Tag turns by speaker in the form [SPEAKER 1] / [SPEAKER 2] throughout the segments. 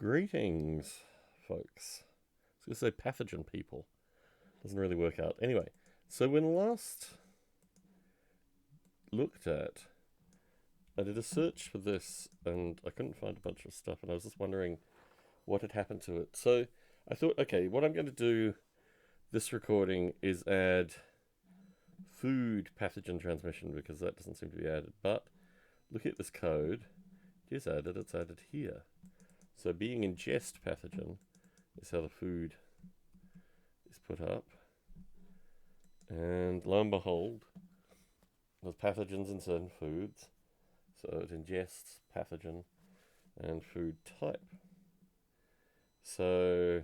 [SPEAKER 1] Greetings, folks. I was going to say pathogen people. Doesn't really work out. Anyway, so when last looked at, I did a search for this and I couldn't find a bunch of stuff, and I was just wondering what had happened to it. So I thought, okay, what I'm going to do this recording is add food pathogen transmission, because that doesn't seem to be added. But look at this code. It is added. It's added here. So being ingest pathogen is how the food is put up. And lo and behold, there's pathogens in certain foods. So it ingests pathogen and food type. So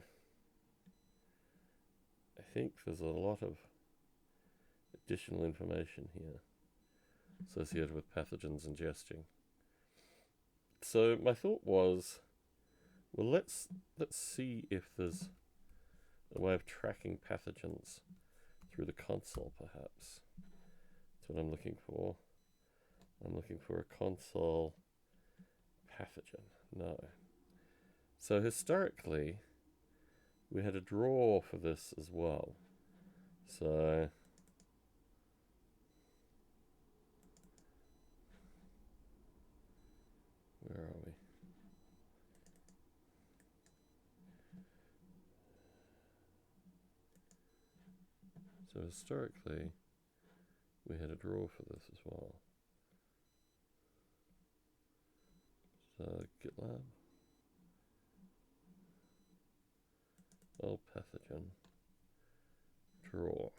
[SPEAKER 1] I think there's a lot of additional information here associated with pathogens ingesting. So my thought was, well, let's see if there's a way of tracking pathogens through the console, perhaps. That's what I'm looking for. I'm looking for a console pathogen. No. So historically, we had a drawer for this as well. So where are we? So historically, we had a drawer for this as well. So GitLab. Pathogen drawer.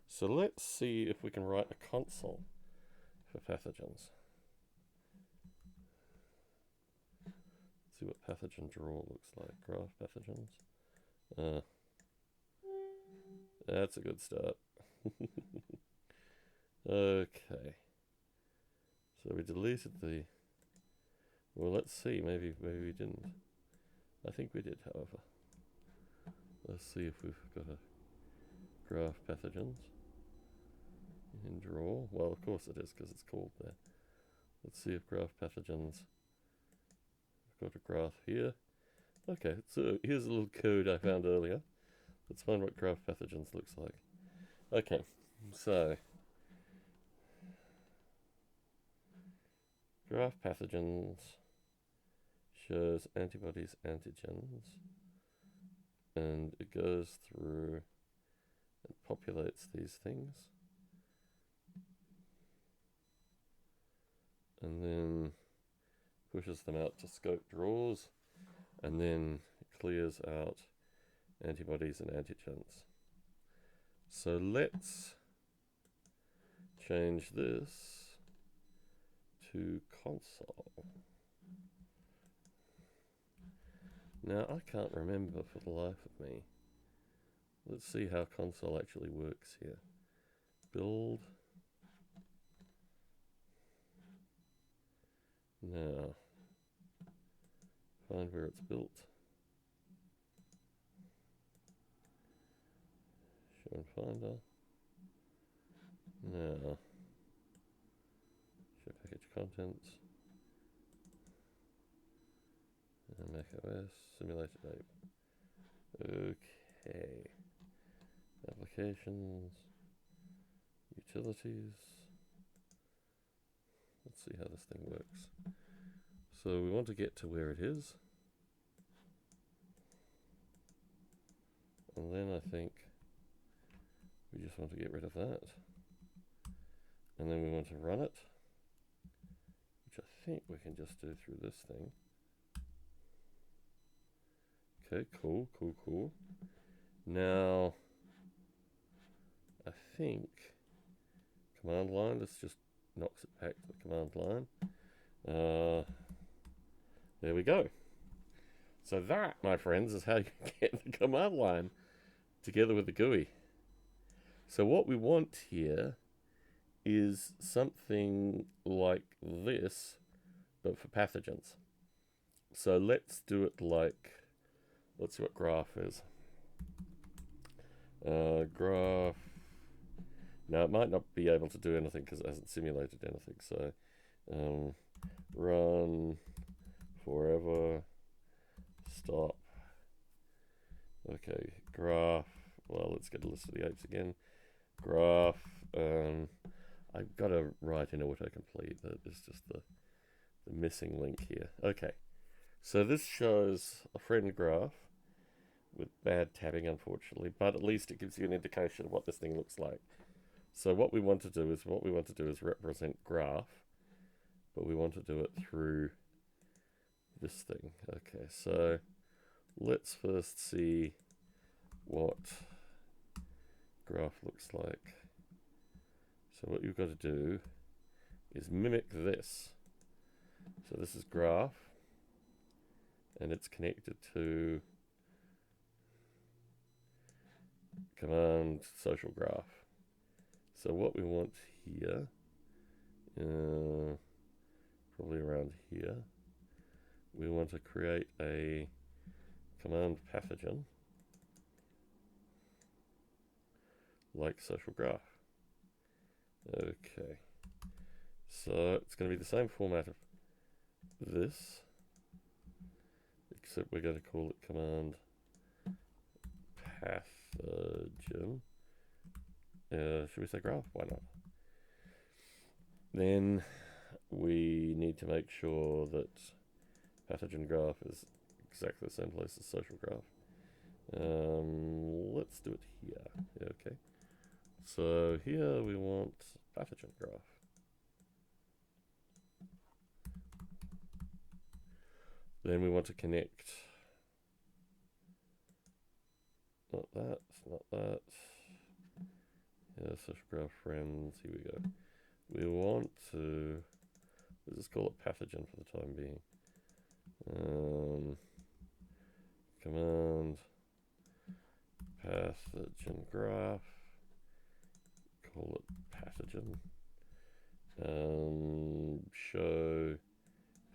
[SPEAKER 1] So let's see if we can write a console for pathogens. See what pathogen drawer looks like. Graph pathogens. That's a good start. Okay. So we deleted the. Well, let's see. Maybe we didn't. I think we did, however. Let's see if we've got a graph pathogens in drawer. Well, of course it is, because it's called there. Let's see if graph pathogens. I've got a graph here. Okay, so here's a little code I found earlier. Let's find what graph pathogens looks like. Okay, so graph pathogens shows antibodies, antigens, and it goes through and populates these things, and then pushes them out to scope drawers, and then clears out antibodies and antigens. So let's change this to console. Now I can't remember for the life of me. Let's see how console actually works here. Build. Now, find where it's built. Show and finder. Now, show package contents. And Mac OS, simulated Ape. Okay. Applications. Utilities. Let's see how this thing works. So we want to get to where it is. And then I think we just want to get rid of that. And then we want to run it, which I think we can just do through this thing. Okay, cool. Now, I think command line, this just knocks it back to the command line. There we go. So that, my friends, is how you get the command line together with the GUI. So what we want here is something like this, but for pathogens. So let's do it like, let's see what graph is. Graph. Now it might not be able to do anything because it hasn't simulated anything. So run forever stop. Okay, graph. Well, let's get a list of the apes again. Graph. I've got to write in autocomplete. That is just the missing link here. Okay, so this shows a friend graph with bad tabbing, unfortunately, but at least it gives you an indication of what this thing looks like. So what we want to do is represent graph, but we want to do it through this thing. Okay, so let's first see what graph looks like. So what you've got to do is mimic this. So this is graph, and it's connected to command social graph. So what we want here, probably around here, we want to create a command pathogen like social graph. Okay, so it's going to be the same format of this, except we're going to call it command pathogen. Should we say graph? Why not? Then we need to make sure that pathogen graph is exactly the same place as social graph. Let's do it here. Yeah, okay. So here we want pathogen graph. Then we want to connect. Not that. Not that. Yeah, social graph friends. Here we go. We want to. Let's just call it pathogen for the time being. Command pathogen graph. Call it pathogen. Show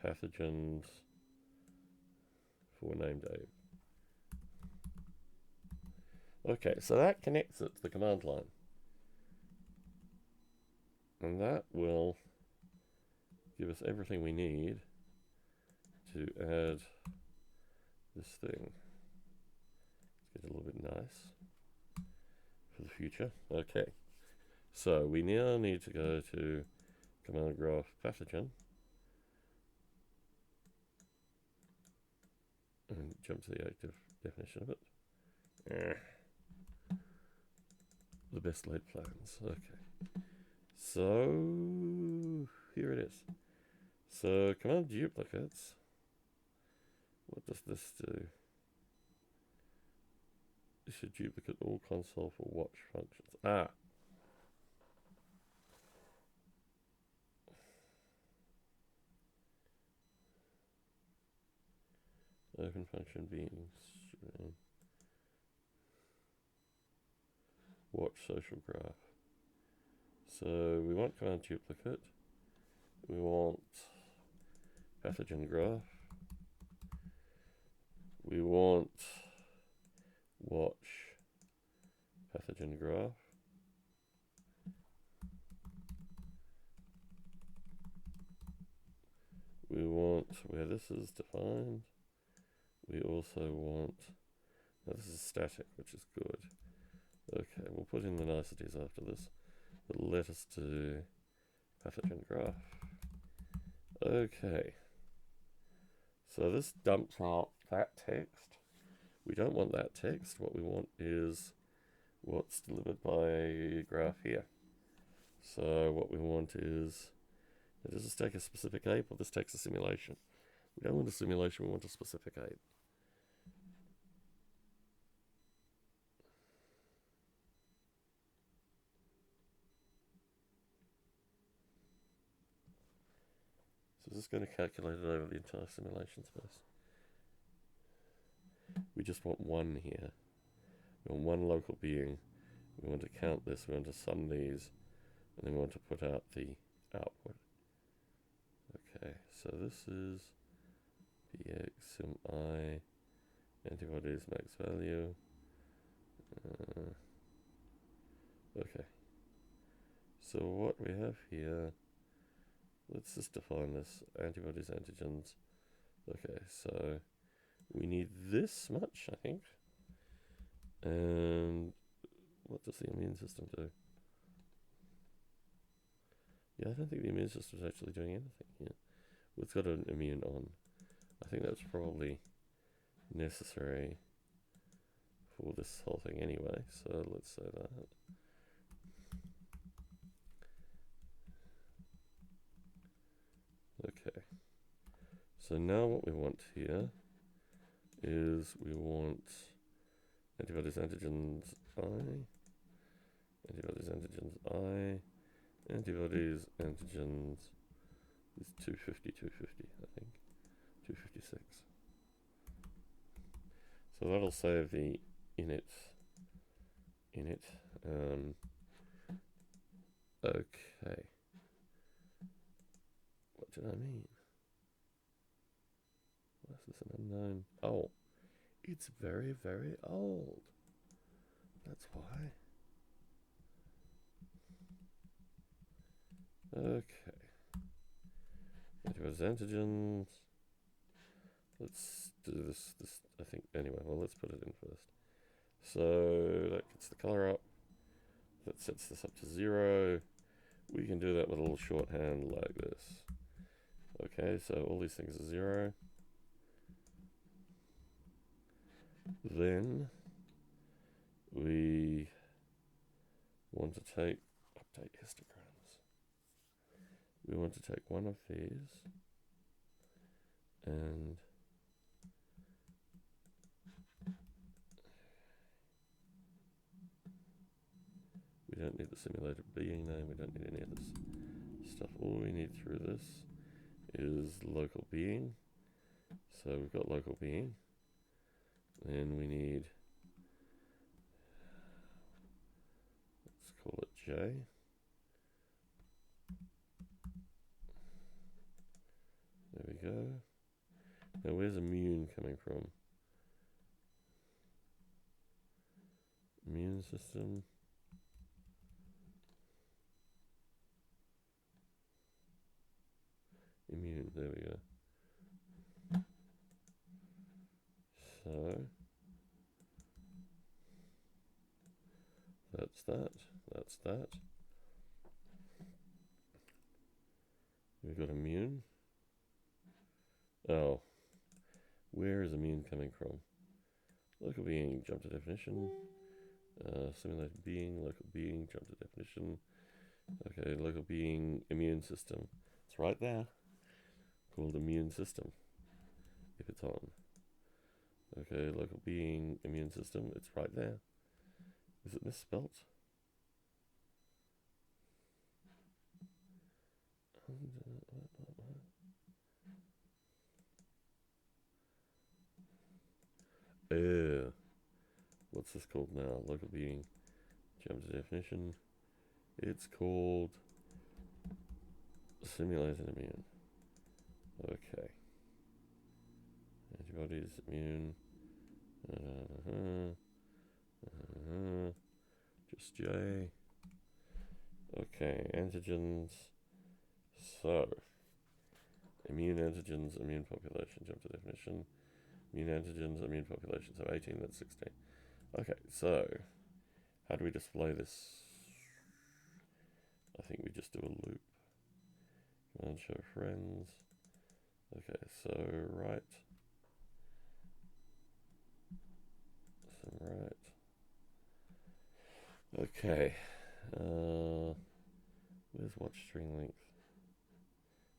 [SPEAKER 1] pathogens for named Ape. Okay, so that connects it to the command line. And that will give us everything we need to add this thing. Let's get a little bit nice for the future. Okay, so we now need to go to command graph pathogen and jump to the active definition of it. The best laid plans. Okay, so here it is. So command duplicates. What does this do? This should duplicate all console for watch functions. Open function being watch social graph. So we want command duplicate. We want pathogen graph. We want watch pathogen graph. We want where this is defined. We also want, now this is static, which is good. Okay, we'll put in the niceties after this. But let us do pathogen graph. Okay. So this dumps out that text. We don't want that text. What we want is what's delivered by graph here. So what we want is, does this take a specific ape or this takes a simulation? We don't want a simulation, we want a specific ape. So is this going to calculate it over the entire simulation space? We just want one here. We want one local being. We want to count this, we want to sum these, and then we want to put out the output. Okay, so this is px sim I, antibodies max value. Okay, so what we have here, let's just define this, antibodies, antigens. Okay, so we need this much, I think. And what does the immune system do? Yeah, I don't think the immune system is actually doing anything here. It's got an immune on. I think that's probably necessary for this whole thing anyway, so let's say that. Okay. So now what we want here is we want antibodies, antigens, I, antibodies, antigens, I, antibodies, antigens is 250, 250, I think, 256. So that'll save the init. Okay. What did I mean? Why is this an unknown? Oh, it's very, very old. That's why. Okay. Antibodies, antigens. Let's do this, I think, anyway. Well, let's put it in first. So that gets the color up. That sets this up to 0. We can do that with a little shorthand like this. Okay, so all these things are 0. Then we want to take, update histograms. We want to take one of these and we don't need the simulated being name, we don't need any of this stuff. All we need through this is local being. So we've got local being. Then we need, let's call it J. There we go. Now where's immune coming from? Immune system. Immune, there we go. So that's that, that's that. We've got immune. Oh, where is immune coming from? Local being, jump to definition. Simulated being, local being, jump to definition. Okay, local being, immune system. It's right there. Called immune system, if it's on. Okay, local being, immune system, it's right there. Is it misspelt? What's this called now? Local being, jump to definition. It's called simulated immune. Okay. Antibodies, immune. Just J. Okay, antigens. So, immune antigens, immune population, jump to definition. Immune antigens, immune population. So 18, that's 16. Okay, so how do we display this? I think we just do a loop. Command show friends. Okay, so right. So right. Okay. Where's watch string length?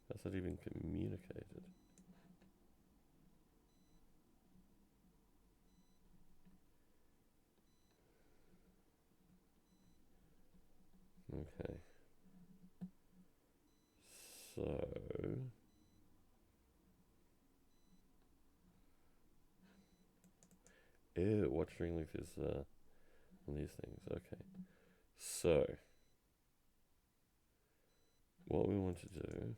[SPEAKER 1] How's that even communicated? Okay. So watch string length is on these things. Okay. So what we want to do,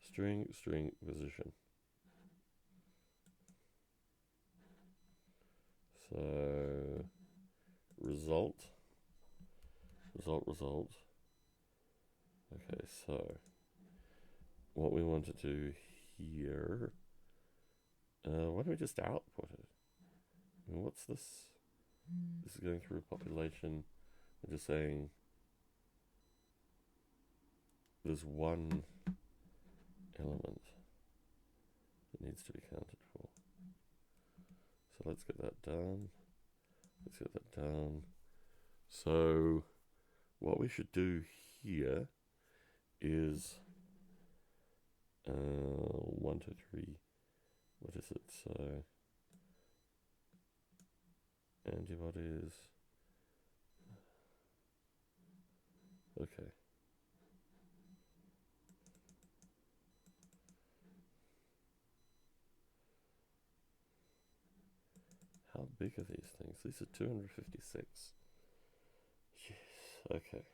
[SPEAKER 1] string position. So result. Okay, so what we want to do here. Why don't we just output it? I mean, what's this? This is going through a population. We're just saying there's one element that needs to be counted for. So let's get that done. Let's get that done. So what we should do here is 1, 2, 3. What is it? So antibodies. Okay. How big are these things? These are 256. Yes. Okay.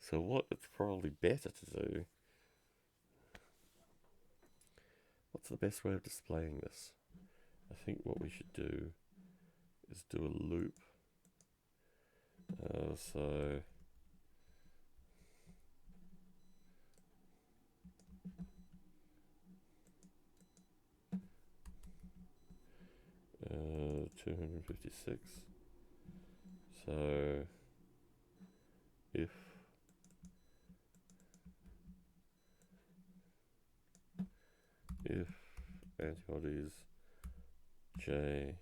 [SPEAKER 1] So what it's probably better to do, what's the best way of displaying this? I think what we should do is do a loop. So 256. So if antibodies J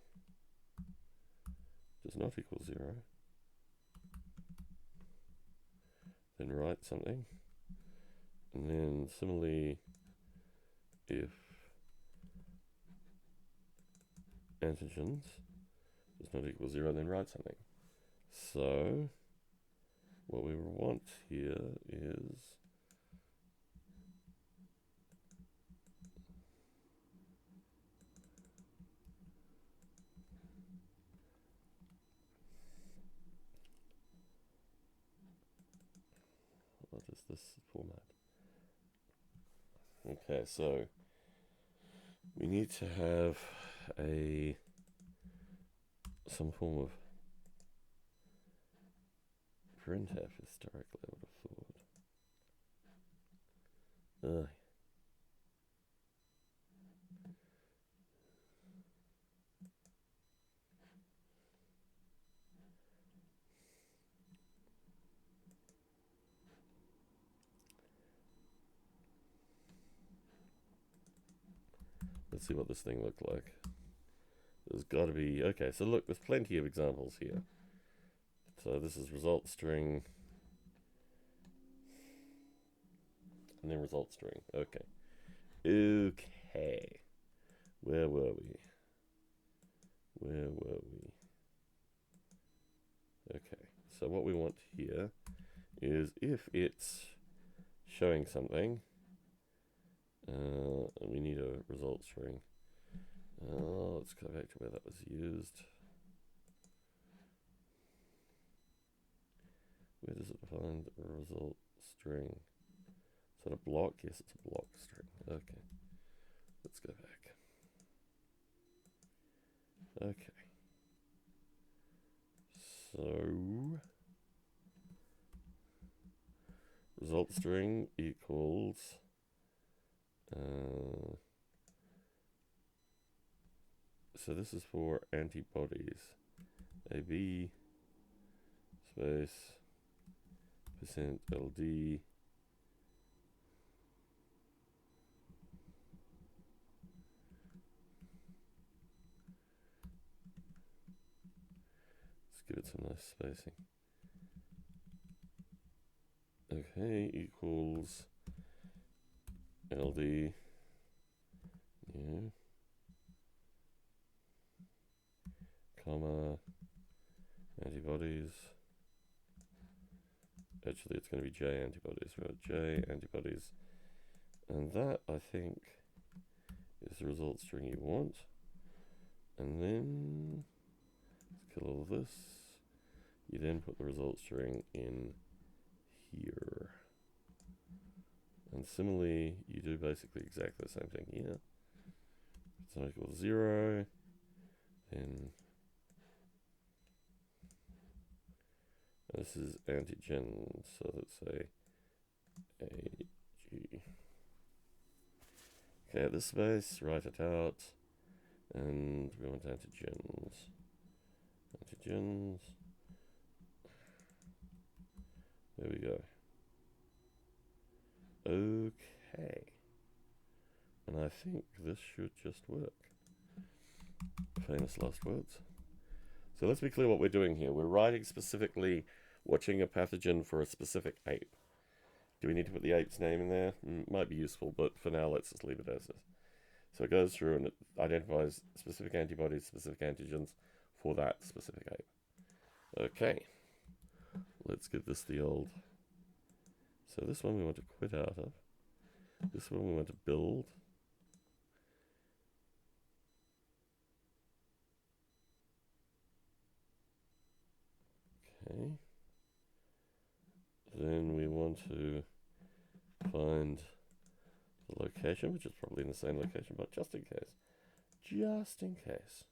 [SPEAKER 1] does not equal 0, then write something. And then similarly, if antigens does not equal 0, then write something. So what we want here is what is this format? Okay, so we need to have some form of printf historically, I would have thought. Let's see what this thing looked like. There's got to be, okay, so look, there's plenty of examples here. So this is result string, and then result string. Okay. Okay. Where were we? Okay. So what we want here is if it's showing something, we need a result string. Let's go back to where that was used. Where does it find a result string? Is that a block? Yes, it's a block string. Okay. Let's go back. Okay. So result string equals so this is for antibodies. AB space %LD give it some nice spacing. Okay, equals LD new comma antibodies. Actually, it's going to be J antibodies, right? J antibodies, and that I think is the result string you want. And then let's kill all of this. You then put the result string in here. And similarly, you do basically exactly the same thing here. It's not equal to 0, then this is antigen, so let's say AG. Okay, at this space, write it out. And we want antigens. Antigens. There we go. Okay. And I think this should just work. Famous last words. So let's be clear what we're doing here. We're writing specifically watching a pathogen for a specific ape. Do we need to put the ape's name in there? Might be useful, but for now, let's just leave it as is. So it goes through and it identifies specific antibodies, specific antigens for that specific ape. Okay. Let's give this the old. So this one we want to quit out of. This one we want to build. Okay. Then we want to find the location, which is probably in the same location, but just in case. Just in case.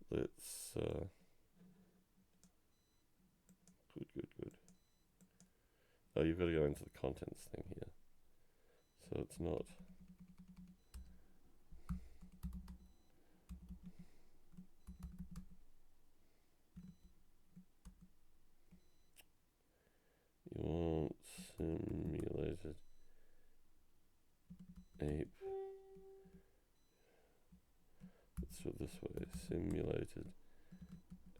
[SPEAKER 1] Let's good. Oh, you've got to go into the contents thing here. So it's not. You want simulated ape. Let's do it this way. Simulated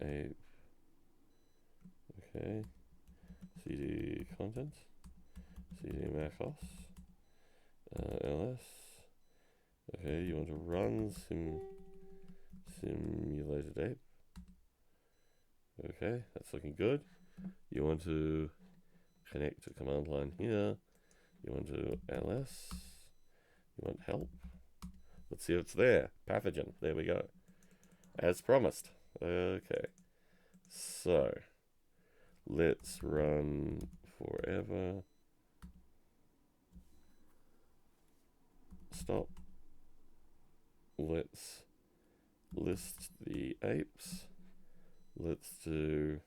[SPEAKER 1] ape. Okay. CD contents. CD macros. ls. Okay, you want to run simulated ape. Okay, that's looking good. You want to connect to command line here. You want to ls. You want help. Let's see if it's there. Pathogen. There we go. As promised. Okay. So let's run forever. Stop. Let's list the apes. Let's do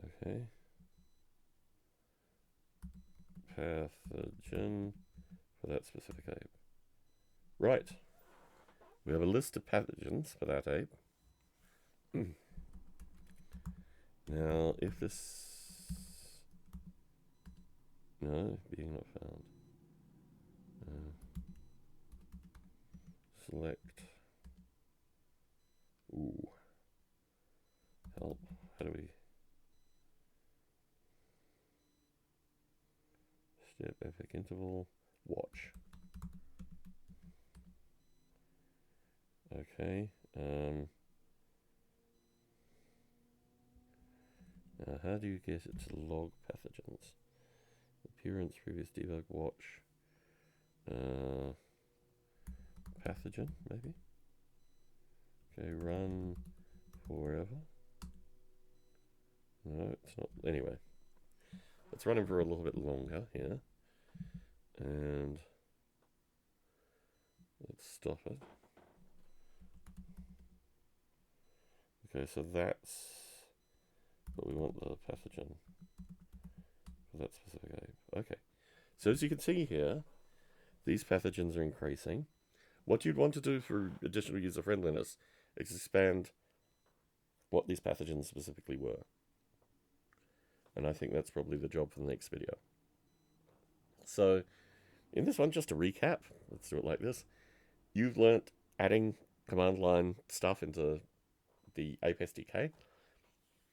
[SPEAKER 1] okay. Pathogen for that specific ape. Right. We have a list of pathogens for that ape. Now, if this... No, being not found. Select. Ooh. Help. How do we... Step, epic interval, watch. Okay. Now, how do you get it to log pathogens? Appearance, previous debug, watch. Pathogen, maybe? Okay, run forever. No, it's not. Anyway, let's run him for a little bit longer here. And let's stop it. Okay, so that's what we want the pathogen for that specific ape. Okay, so as you can see here, these pathogens are increasing. What you'd want to do for additional user friendliness is expand what these pathogens specifically were. And I think that's probably the job for the next video. So in this one, just to recap, let's do it like this. You've learnt adding command line stuff into the Ape SDK,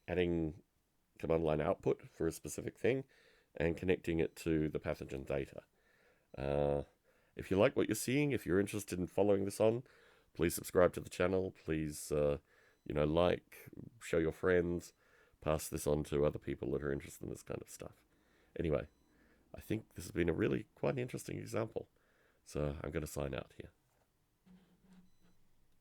[SPEAKER 1] adding command line output for a specific thing, and connecting it to the pathogen data. If you like what you're seeing, if you're interested in following this on, please subscribe to the channel. Please, like, show your friends, pass this on to other people that are interested in this kind of stuff. Anyway, I think this has been a really quite interesting example. So I'm going to sign out here.